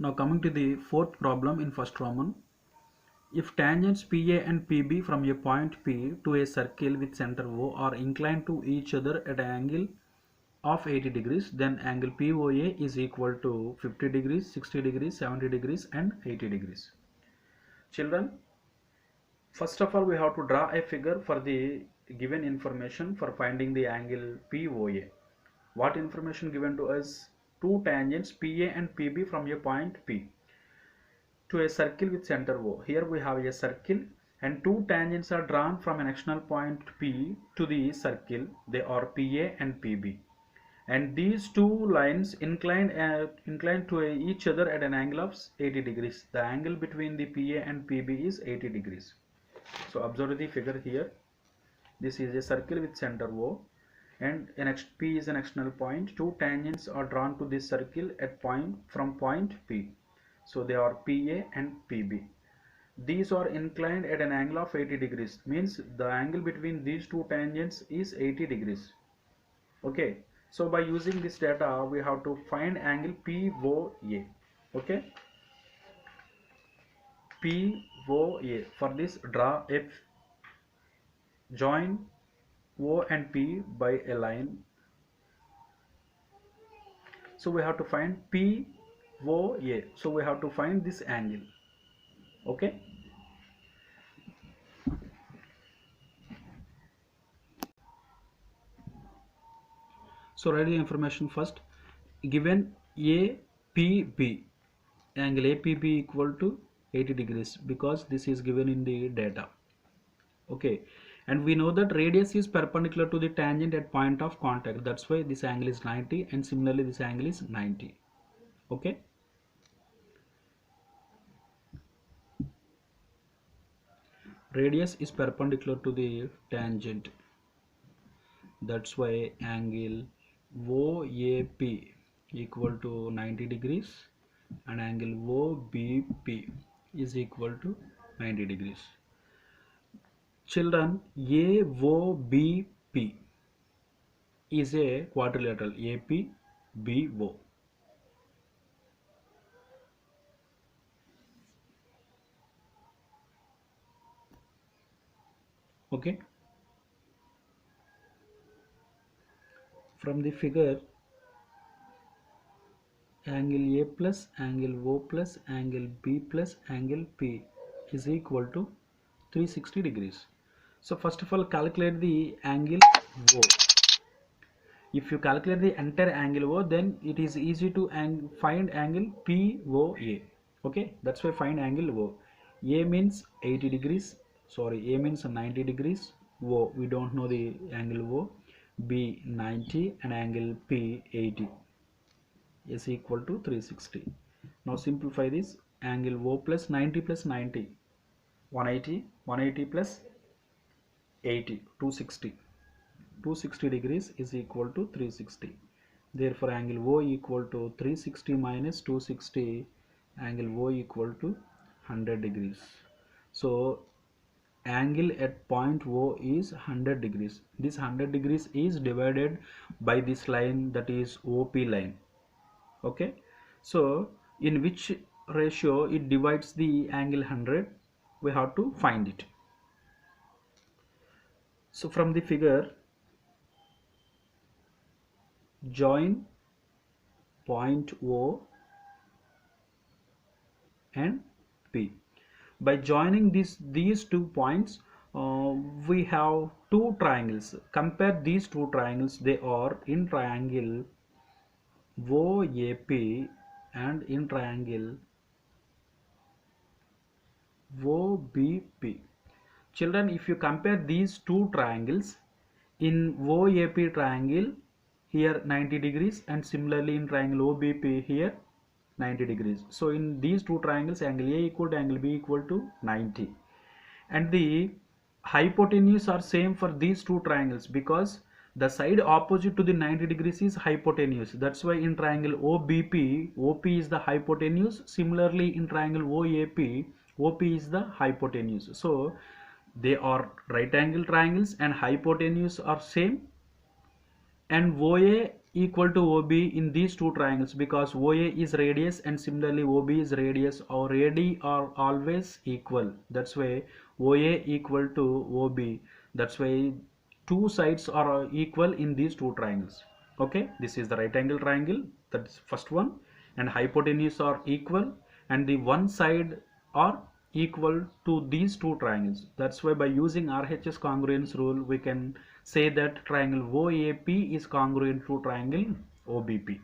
Now coming to the fourth problem in first Roman. If tangents PA and PB from a point P to a circle with center O are inclined to each other at an angle of 80 degrees, then angle POA is equal to 50 degrees, 60 degrees, 70 degrees and 80 degrees. Children, first of all we have to draw a figure for the given information for finding the angle POA. What information given to us? Two tangents PA and PB from a point P to a circle with center O. Here we have a circle and two tangents are drawn from an external point P to the circle. They are PA and PB. And these two lines inclined to each other at an angle of 80 degrees. The angle between the PA and PB is 80 degrees. So observe the figure here. This is a circle with center O and P is an external point. Two tangents are drawn to this circle at from point P. So they are PA and PB. These are inclined at an angle of 80 degrees. Means the angle between these two tangents is 80 degrees. Okay. So by using this data, we have to find angle POA. Okay. POA. For this, draw a join O and P by a line. So we have to find POA. So we have to find this angle. Okay. So write the information first. Given APB, angle APB equal to 80 degrees because this is given in the data. Okay, and we know that radius is perpendicular to the tangent at point of contact. That's why this angle is 90 and similarly this angle is 90. Okay. Radius is perpendicular to the tangent. That's why angle OAP equal to 90 degrees and angle OBP is equal to 90 degrees. Children, AOBP is a quadrilateral APBO. Okay. From the figure, angle A plus angle O plus angle B plus angle P is equal to 360 degrees. So first of all, calculate the angle O. If you calculate the entire angle O, then it is easy to find angle POA. Okay, that's why find angle O. A means 80 degrees. Sorry, A means 90 degrees. O, we don't know the angle O. B 90 and angle P 80 is equal to 360. Now simplify this. Angle O plus 90 plus 90, 180, 180 plus 80, 260. 260 degrees is equal to 360. Therefore angle O equal to 360 minus 260, angle O equal to 100 degrees. So angle at point O is 100 degrees. This 100 degrees is divided by this line, that is OP line. Okay, so in which ratio it divides the angle 100, we have to find it. So from the figure, join point O and P. By joining these 2 points, we have 2 triangles. Compare these 2 triangles. They are in triangle OAP and in triangle OBP. Children, if you compare these 2 triangles, in OAP triangle here 90 degrees and similarly in triangle OBP here 90 degrees. So in these 2 triangles, angle A equal to angle B equal to 90, and the hypotenuse are same for these 2 triangles because the side opposite to the 90 degrees is hypotenuse. That's why in triangle OBP, OP is the hypotenuse. Similarly in triangle OAP, OP is the hypotenuse. So they are right angle triangles and hypotenuse are same, and OA equal to OB in these two triangles, because OA is radius and similarly OB is radius, or radii are always equal. That's why OA equal to OB. That's why two sides are equal in these two triangles. Okay, this is the right angle triangle, that's first one, and hypotenuse are equal, and the one side are equal to these two triangles. That's why by using RHS congruence rule we can say that triangle OAP is congruent to triangle OBP.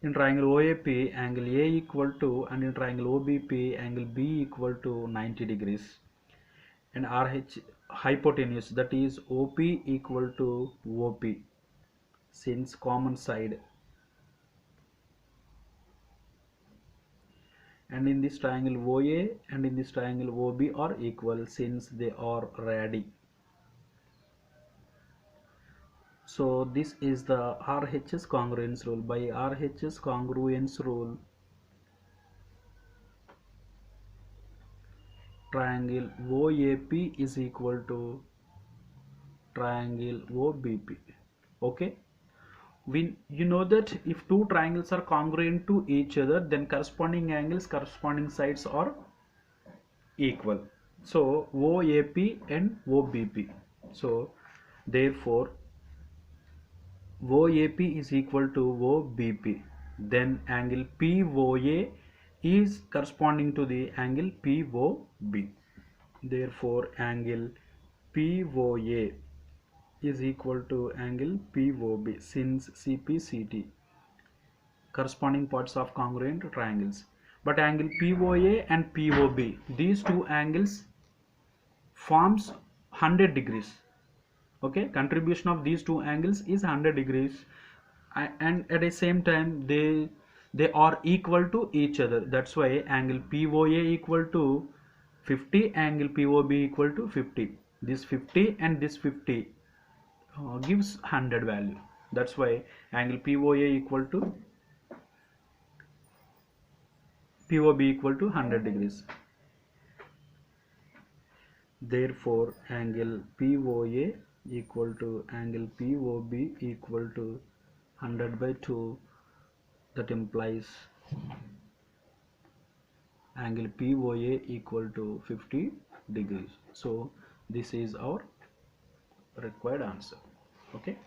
In triangle OAP, angle A equal to, and in triangle OBP, angle B equal to 90 degrees, and RH hypotenuse, that is OP equal to OP, since common side. And in this triangle OA and in this triangle OB are equal since they are radii. So this is the RHS congruence rule. By RHS congruence rule, triangle OAP is equal to triangle OBP. Okay, you know that if two triangles are congruent to each other, then corresponding angles, corresponding sides are equal. So OAP and OBP. So therefore OAP is equal to OBP. Then angle POA is corresponding to the angle POB. Therefore angle POA is equal to angle POB, since CPCT corresponding parts of congruent triangles. But angle POA and POB, these two angles forms 100 degrees. Okay, contribution of these two angles is 100 degrees, and at the same time they are equal to each other. That's why angle POA equal to 50, angle POB equal to 50. This 50 and this 50 gives 100 value. That's why angle POA equal to POB equal to 100 degrees. Therefore angle POA equal to angle POB equal to 100 by 2. That implies angle POA equal to 50 degrees. So this is our required answer. Okay.